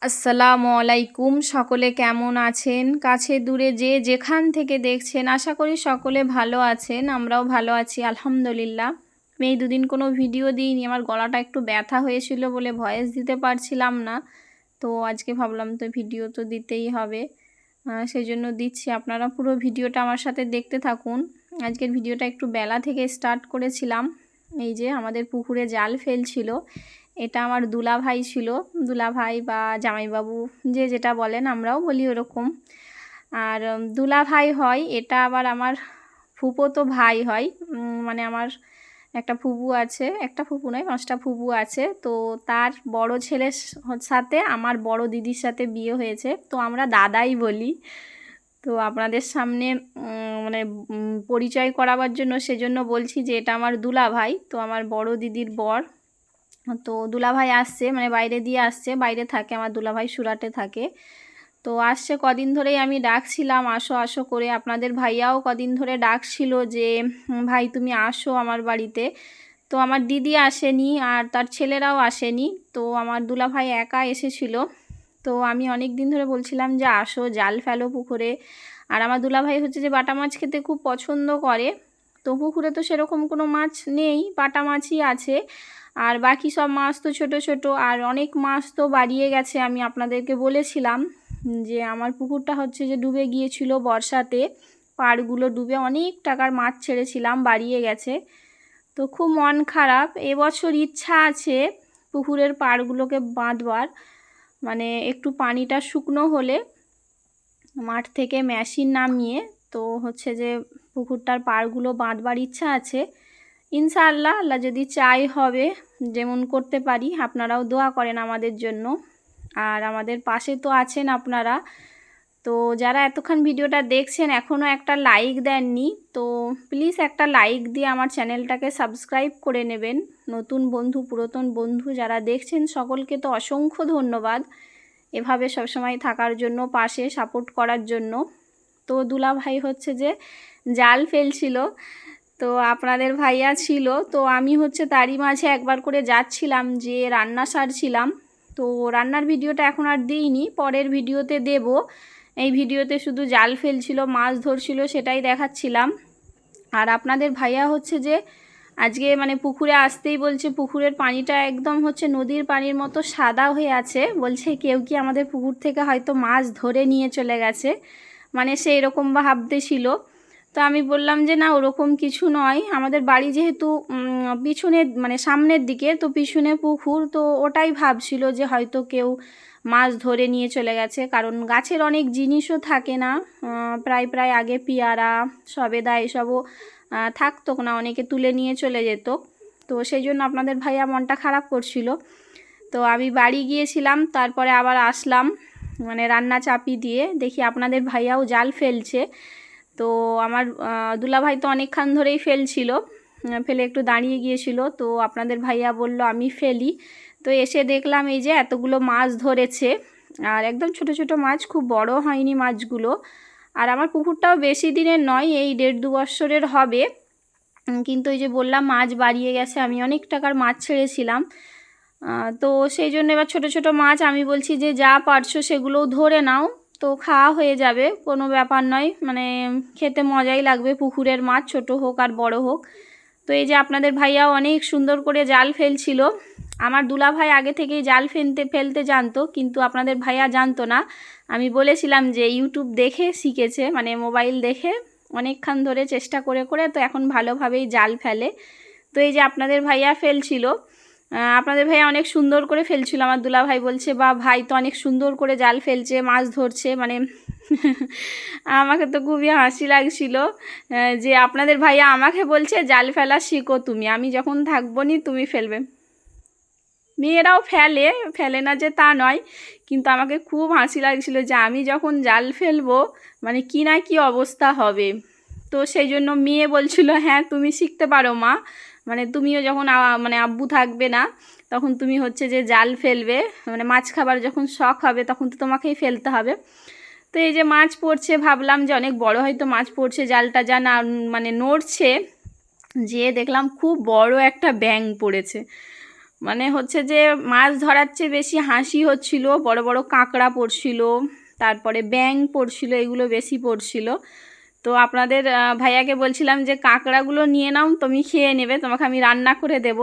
আসসালামু আলাইকুম। সকলে কেমন আছেন? কাছে দূরে যে যেখান থেকে দেখছেন, আশা করি সকলে ভালো আছেন। আমরাও ভালো আছি আলহামদুলিল্লাহ। আমি এই দুদিন কোনো ভিডিও দিইনি, আমার গলাটা একটু ব্যথা হয়েছিল বলে ভয়েস দিতে পারছিলাম না। তো আজকে ভাবলাম তো ভিডিও তো দিতেই হবে, সেই জন্য দিচ্ছি। আপনারা পুরো ভিডিওটা আমার সাথে দেখতে থাকুন। আজকের ভিডিওটা একটু বেলা থেকে স্টার্ট করেছিলাম। এই যে আমাদের পুকুরে জাল ফেলছিল, এটা আমার দুলাভাই ছিল, দুলাভাই বা জামাইবাবু যে যেটা বলেন, আমরাও বলি ওরকম। আর দুলাভাই হয়, এটা আবার আমার ফুফোতো ভাই হয়। মানে আমার একটা ফুপু আছে, একটা ফুপু নয়, 5টা ফুপু আছে। তো তার বড় ছেলের সাথে আমার বড় দিদির সাথে বিয়ে হয়েছে, তো আমরা দাদাই বলি। তো আপনাদের সামনে মানে পরিচয় করাবার জন্য সেজন্য বলছি যে এটা আমার দুলাভাই, তো আমার বড় দিদির বর। তো দুলাভাই আসছে, মানে বাইরে দিয়ে আসছে, বাইরে থাকে আমার দুলাভাই, সুরাটে থাকে। তো আসছে, কদিন ধরেই আমি ডাকছিলাম আসো আসো করে। আপনাদের ভাইয়াও কদিন ধরে ডাকছিল যে ভাই তুমি আসো আমার বাড়িতে। তো আমার দিদি আসেনি আর তার ছেলেরাও আসেনি, তো আমার দুলাভাই একা এসেছিল। তো আমি অনেক দিন ধরে বলছিলাম যে আসো, জাল ফেলো পুকুরে। আর আমার দুলাভাই হচ্ছে যে বাটা মাছ খেতে খুব পছন্দ করে। তো পুকুরে তো সেরকম কোনো মাছ নেই, বাটা মাছই আছে। আর বাকি সব মাছ তো ছোট ছোট, আর অনেক মাছ তো বাড়িয়ে গেছে। আমি আপনাদেরকে বলেছিলাম যে আমার পুকুরটা হচ্ছে যে ডুবে গিয়েছিল বর্ষাতে, পাড়গুলো ডুবে অনেক টাকার মাছ ছেড়েছিলাম, বাড়িয়ে গেছে। তো খুব মন খারাপ। এবছর ইচ্ছা আছে পুকুরের পাড়গুলোকে বাঁধবার, মানে একটু পানিটা শুকনো হলে মাঠ থেকে মেশিন নামিয়ে তো হচ্ছে যে পুকুরটার পাড়গুলো বাঁধবার ইচ্ছা আছে। ইনশাআল্লাহ, আল্লাহ যদি চাই হবে, যেমন করতে পারি। আপনারাও দোয়া করেন আমাদের জন্য, আর আমাদের পাশে তো আছেন আপনারা। তো যারা এতক্ষণ ভিডিওটা দেখছেন এখনও একটা লাইক দেননি, তো প্লিজ একটা লাইক দিয়ে আমার চ্যানেলটাকে সাবস্ক্রাইব করে নেবেন। নতুন বন্ধু, পুরাতন বন্ধু যারা দেখছেন সকলকে তো অসংখ্য ধন্যবাদ এভাবে সবসময় থাকার জন্য, পাশে সাপোর্ট করার জন্য। তো দুলাভাই হচ্ছে যে জাল ফেলছিল, তো আপনাদের ভাইয়া ছিল, তো আমি হচ্ছে তারই মাঝে একবার করে যাচ্ছিলাম, যে রান্না সারছিলাম। তো রান্নার ভিডিওটা এখন আর দিইনি, পরের ভিডিওতে দেব। এই ভিডিওতে শুধু জাল ফেলছিল, মাছ ধরছিল, সেটাই দেখাচ্ছিলাম। আর আপনাদের ভাইয়া হচ্ছে যে আজকে মানে পুকুরে আসতেই বলছে পুকুরের পানিটা একদম হচ্ছে নদীর পানির মতো সাদা হয়ে আছে, বলছে কেউ কি আমাদের পুকুর থেকে হয়তো মাছ ধরে নিয়ে চলে গেছে, মানে সেই রকম ভাবতেছিল। তো আমি বললাম যে না, ওরকম কিছু নয়, আমাদের বাড়ি যেহেতু পিছনে মানে সামনের দিকে, তো পিছনে পুকুর, তো ওটাই ভাবছিল যে হয়তো কেউ মাছ ধরে নিয়ে চলে গেছে। কারণ গাছের অনেক জিনিসও থাকে না, প্রায় প্রায় আগে পেয়ারা সবেদা এসবও থাকতো না, অনেকে তুলে নিয়ে চলে যেত। তো সেই জন্য আপনাদের ভাইয়া মনটা খারাপ করছিল। তো আমি বাড়ি গিয়েছিলাম, তারপরে আবার আসলাম, মানে রান্না চাপি দিয়ে দেখি আপনাদের ভাইয়াও জাল ফেলছে। তো আমার দুলাভাই তো অনেকক্ষণ ধরেই ফেলছিল, ফেলে একটু দাঁড়িয়ে গিয়েছিল। তো আপনাদের ভাইয়া বলল আমি ফেলি। তো এসে দেখলাম এই যে এতগুলো মাছ ধরেছে, আর একদম ছোট ছোট মাছ, খুব বড় হয়নি মাছগুলো। আর আমার পুকুরটাও বেশি দিনের নয়, এই 1.5-2 বছরের হবে। কিন্তু এই যে বললাম মাছ বাড়িয়ে গেছে, আমি অনেক টাকার মাছ ছেড়েছিলাম। তো সেই জন্য এবার ছোট ছোট মাছ আমি বলছি যে যা পারছো সেগুলোও ধরে নাও, তো খাওয়া হয়ে যাবে, কোনো ব্যাপার নয়, মানে খেতে মজাই লাগবে পুকুরের মাছ, ছোট হোক আর বড় হোক। তো এই যে আপনাদের ভাইয়াও অনেক সুন্দর করে জাল ফেলছিল। আমার দুলাভাই আগে থেকেই জাল ফেলতে জানতো, কিন্তু আপনাদের ভাইয়া জানতো না। আমি বলেছিলাম যে ইউটিউব দেখে শিখেছে, মানে মোবাইল দেখে অনেকক্ষণ ধরে চেষ্টা করে করে তো এখন ভালোভাবেই জাল ফেলে। তো এই যে আপনাদের ভাইয়া ফেলছিল, আপনাদের ভাইয়া অনেক সুন্দর করে ফেলছিল। আমার দুলাভাই বলছে বা ভাই তো অনেক সুন্দর করে জাল ফেলছে, মাছ ধরছে, মানে আমাকে তো খুবই হাসি লাগছিল যে আপনাদের ভাইয়া আমাকে বলছে জাল ফেলা শিখো তুমি, আমি যখন থাকবো নি তুমি ফেলবে। মেয়েরাও ফেলে, ফেলে না যে তা নয়, কিন্তু আমাকে খুব হাসি লাগছিল যে আমি যখন জাল ফেলবো মানে কি না কি অবস্থা হবে। তো সেই জন্য মেয়ে বলছিল হ্যাঁ তুমি শিখতে পারো মা, মানে তুমিও যখন মানে আব্বু থাকবে না তখন তুমি হচ্ছে যে জাল ফেলবে, মানে মাছ খাবার যখন শখ হবে তখন তো তোমাকেই ফেলতে হবে। তো এই যে মাছ পড়ছে, ভাবলাম যে অনেক বড় হয়তো মাছ পড়ছে, জালটা যা না মানে নড়ছে, যেয়ে দেখলাম খুব বড় একটা ব্যাঙ পড়েছে। মানে হচ্ছে যে মাছ ধরার চেয়ে বেশি হাসি হচ্ছিল, বড় বড় কাঁকড়া পড়ছিল, তারপরে ব্যাঙ পড়ছিল, এগুলো বেশি পড়ছিল। তো আপনাদের ভাইয়াকে বলছিলাম যে কাঁকড়াগুলো নিয়ে নাও, তুমি খেয়ে নেবে, তোমাকে আমি রান্না করে দেব।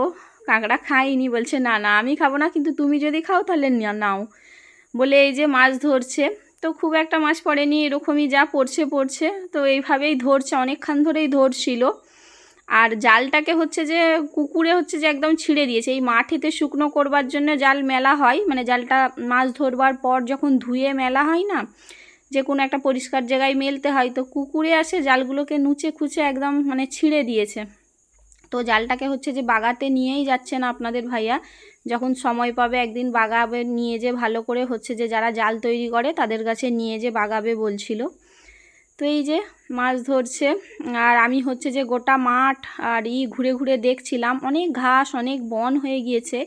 কাঁকড়া খাইনি, বলছে না না আমি খাবো না, কিন্তু তুমি যদি খাও তাহলে নাও বলে এই যে মাছ ধরছে। তো খুব একটা মাছ পড়েনি, এরকমই যা পড়ছে। তো এইভাবেই ধরছে, অনেকক্ষণ ধরেই ধরছিল। আর জালটাকে হচ্ছে যে কুকুরে হচ্ছে যে একদম ছিঁড়ে দিয়েছে। এই মাঠেতে শুকনো করবার জন্য জাল মেলা হয়, মানে জালটা মাছ ধরবার পর যখন ধুয়ে মেলা হয় না, যে কোনো একটা পরিষ্কার জায়গায় মেলতে হয়, তো কুকুরে আসে জালগুলোকে নুচে খুঁচে একদম মানে ছিঁড়ে দিয়েছে। তো জালটাকে হচ্ছে যে বাগাতে নিয়েই যাচ্ছে না আপনাদের ভাইয়া, যখন সময় পাবে একদিন বাগাবে, নিয়ে যে ভালো করে হচ্ছে যে যারা জাল তৈরি করে তাদের কাছে নিয়ে যে বাগাবে বলছিল। তো এই যে মাছ ধরছে, আর আমি হচ্ছে যে গোটা মাঠ আর ঘুরে ঘুরে দেখছিলাম, অনেক ঘাস অনেক বন হয়ে গিয়েছে।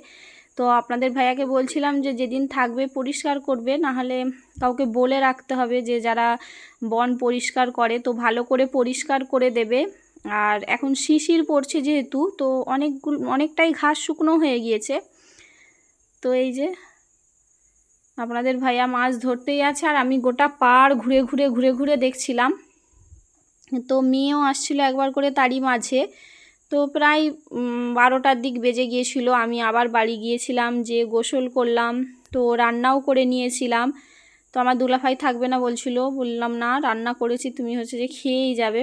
তো আপনাদের ভাইয়াকে বলছিলাম যে যেদিন থাকবে পরিষ্কার করবে, নাহলে কাউকে বলে রাখতে হবে যে যারা বন পরিষ্কার করে তো ভালো করে পরিষ্কার করে দেবে। আর এখন শিশির পড়ছে যেহেতু, তো অনেকটাই ঘাস শুকনো হয়ে গিয়েছে। তো এই যে আপনাদের ভাইয়া মাছ ধরতেই আছে, আর আমি গোটা পাড় ঘুরে ঘুরে দেখছিলাম। তো মেয়েও আসছিল একবার করে তারই মাঝে। তো প্রায় 12টার দিক বেজে গিয়েছিল, আমি আবার বাড়ি গিয়েছিলাম, যে গোসল করলাম, তো রান্নাও করে নিয়েছিলাম। তো আমার দুলাভাই থাকবে না বলছিল, বললাম না রান্না করেছি, তুমি হচ্ছে যে খেয়েই যাবে,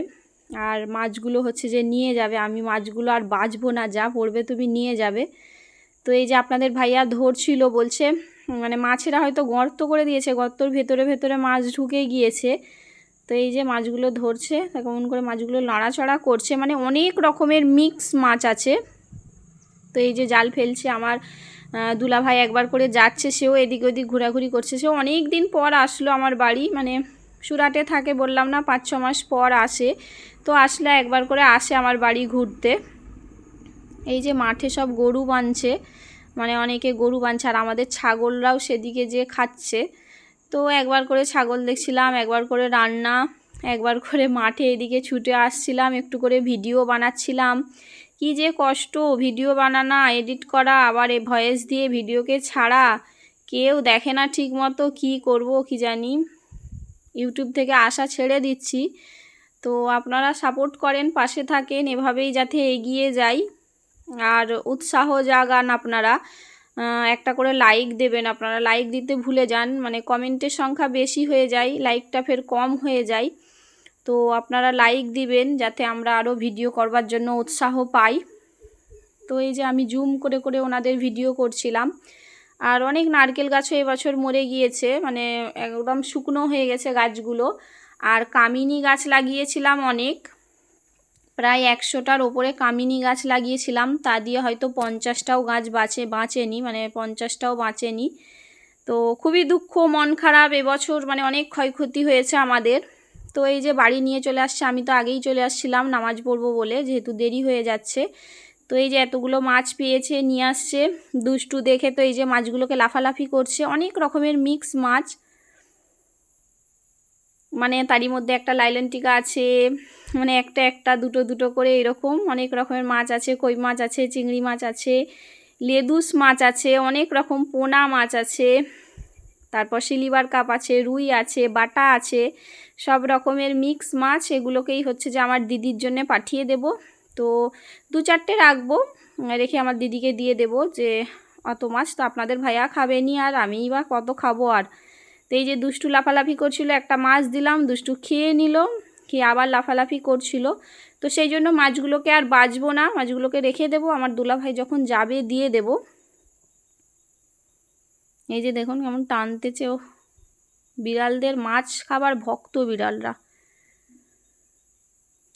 আর মাছগুলো হচ্ছে যে নিয়ে যাবে, আমি মাছগুলো আর বাছবো না, যা পড়বে তুমি নিয়ে যাবে। তো এই যে আপনাদের ভাইয়া ধরছিল, বলছে মানে মাছেরা হয়তো গর্ত করে দিয়েছে, গর্তর ভেতরে মাছ ঢুকে গিয়েছে। তো এই যে মাছগুলো ধরছে, কেমন করে মাছগুলো নাড়াচড়া করছে, মানে অনেক রকমের মিক্স মাছ আছে। তো এই যে জাল ফেলছে আমার দুলাভাই, একবার করে যাচ্ছে, সেও এদিক ওদিক ঘোরাঘুরি করছে। সেও অনেক দিন পর আসলো আমার বাড়ি, মানে সুরাটে থাকে বললাম না, 5-6 মাস পর আসে। তো আসলে একবার করে আসে আমার বাড়ি ঘুরতে। এই যে মাঠে সব গরু বাঁধছে, মানে অনেকে গরু বাঁধছে, আর আমাদের ছাগলরাও সেদিকে যে খাচ্ছে। তো একবার করে ছাগল দেখছিলাম, একবার করে রান্না, একবার করে মাঠে এদিকে ছুটে আসছিলাম, একটু করে ভিডিও বানাচ্ছিলাম। কি যে কষ্ট ভিডিও বানানো, এডিট করা, আবার ভয়েস দিয়ে ভিডিওকে ছাড়া, কেউ দেখে না ঠিক মতো, কী করব কি জানি। ইউটিউব থেকে আশা ছেড়ে দিচ্ছি। তো আপনারা সাপোর্ট করেন, পাশে থাকেন, এভাবেই যাতে এগিয়ে যাই, আর উৎসাহ জাগান আপনারা। একটা করে লাইক দেবেন, আপনারা লাইক দিতে ভুলে যান, মানে কমেন্টের সংখ্যা বেশি হয়ে যায়, লাইকটা ফের কম হয়ে যায়। তো আপনারা লাইক দিবেন যাতে আমরা আরও ভিডিও করবার জন্য উৎসাহ পাই। তো এই যে আমি জুম করে করে ওনাদের ভিডিও করছিলাম। আর অনেক নারকেল গাছও এবছর মরে গিয়েছে, মানে একদম শুকনো হয়ে গেছে গাছগুলো। আর কামিনী গাছ লাগিয়েছিলাম অনেক, প্রায় 100টার ওপরে কামিনী গাছ লাগিয়েছিলাম, তা দিয়ে হয়তো 50টাও গাছ বাঁচেনি, মানে 50টাও বাঁচেনি। তো খুবই দুঃখ, মন খারাপ, এবছর মানে অনেক ক্ষয়ক্ষতি হয়েছে আমাদের। তো এই যে বাড়ি নিয়ে চলে আসছে, আমি তো আগেই চলে আসছিলাম নামাজ পড়বো বলে, যেহেতু দেরি হয়ে যাচ্ছে। তো এই যে এতগুলো মাছ পেয়েছে, নিয়ে আসছে দুষ্টু দেখে। তো এই যে মাছগুলোকে লাফালাফি করছে, অনেক রকমের মিক্স মাছ, মানে তারই মধ্যে একটা লাইলনটিকা আছে, মানে একটা দুটো করে এরকম অনেক রকমের মাছ আছে। কই মাছ আছে, চিংড়ি মাছ আছে, লেদুস মাছ আছে, অনেক রকম পোনা মাছ আছে, তারপর সিলভার কাপ আছে, রুই আছে, বাটা আছে, সব রকমের মিক্স মাছ। এগুলোকেই হচ্ছে যে আমার দিদির জন্য পাঠিয়ে দেব। তো 2-4টে রাখবো, রেখে আমার দিদিকে দিয়ে দেব, যে অত মাছ তো আপনাদের ভাইয়া খাবেনি, আর আমিই বা কত খাবো আর। তো এই যে দুষ্টু লাফালাফি করছিল, একটা মাছ দিলাম, দুষ্টু খেয়ে নিল, খেয়ে আবার লাফালাফি করছিল। তো সেই জন্য মাছগুলোকে আর বাছবো না, মাছগুলোকে রেখে দেব, আমার দুলাভাই যখন যাবে দিয়ে দেব। এই যে দেখুন কেমন টানতেছে, ও বিড়ালদের মাছ খাবার ভক্ত বিড়ালরা।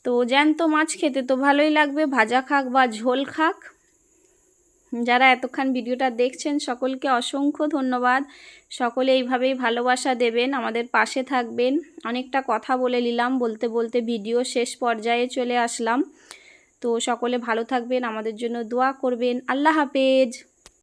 তো জ্যান্ত মাছ খেতে তো ভালোই লাগবে, ভাজা খাক বা ঝোল খাক। যারা এতক্ষণ ভিডিওটা দেখছেন সকলকে অসংখ্য ধন্যবাদ। সকলে এইভাবেই ভালোবাসা দেবেন, আমাদের পাশে থাকবেন। অনেকটা কথা বলে নিলাম, বলতে বলতে ভিডিও শেষ পর্যায়ে চলে আসলাম। তো সকলে ভালো থাকবেন, আমাদের জন্য দোয়া করবেন। আল্লাহ হাফেজ।